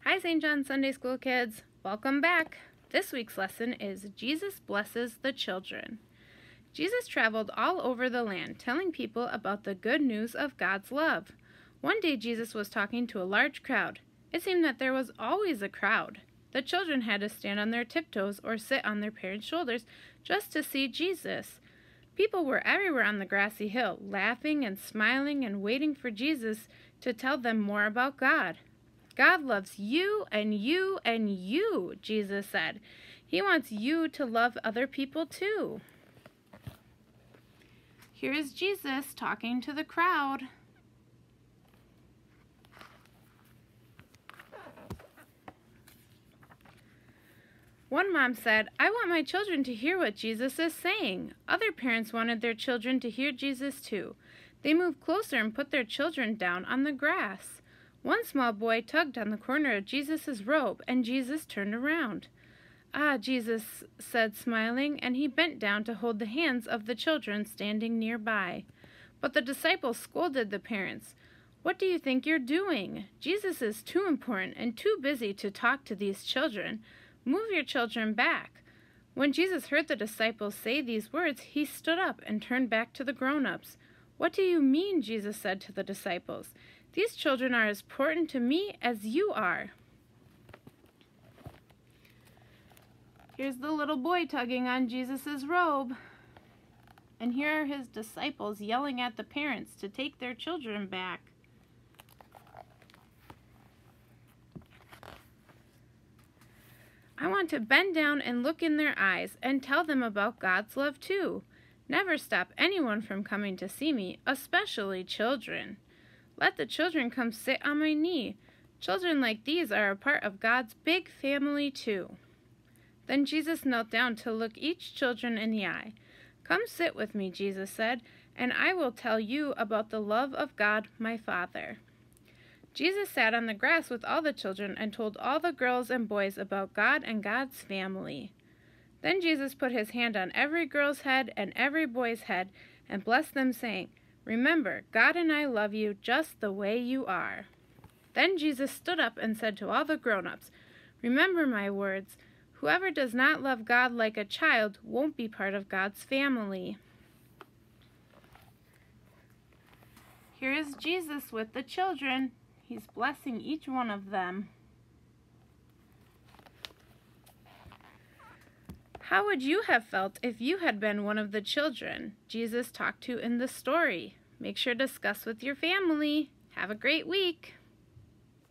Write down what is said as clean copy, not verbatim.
Hi, St. John Sunday School kids. Welcome back. This week's lesson is Jesus Blesses the Children. Jesus traveled all over the land, telling people about the good news of God's love. One day Jesus was talking to a large crowd. It seemed that there was always a crowd. The children had to stand on their tiptoes or sit on their parents' shoulders just to see Jesus. People were everywhere on the grassy hill, laughing and smiling and waiting for Jesus to tell them more about God. God loves you and you and you, Jesus said. He wants you to love other people too. Here is Jesus talking to the crowd. One mom said, "I want my children to hear what Jesus is saying." Other parents wanted their children to hear Jesus too. They moved closer and put their children down on the grass. One small boy tugged on the corner of Jesus' robe, and Jesus turned around. "Ah," Jesus said, smiling, and he bent down to hold the hands of the children standing nearby. But the disciples scolded the parents. "What do you think you're doing? Jesus is too important and too busy to talk to these children. Move your children back." When Jesus heard the disciples say these words, he stood up and turned back to the grown-ups. "What do you mean?" Jesus said to the disciples. "These children are as important to me as you are." Here's the little boy tugging on Jesus' robe. And here are his disciples yelling at the parents to take their children back. I want to bend down and look in their eyes and tell them about God's love too. Never stop anyone from coming to see me, especially children. Let the children come sit on my knee. Children like these are a part of God's big family too. Then Jesus knelt down to look each children in the eye. "Come sit with me," Jesus said, "and I will tell you about the love of God, my Father." Jesus sat on the grass with all the children and told all the girls and boys about God and God's family. Then Jesus put his hand on every girl's head and every boy's head and blessed them, saying, "Remember, God and I love you just the way you are." Then Jesus stood up and said to all the grown-ups, "Remember my words. Whoever does not love God like a child won't be part of God's family." Here is Jesus with the children. He's blessing each one of them. How would you have felt if you had been one of the children Jesus talked to in the story? Make sure to discuss with your family. Have a great week.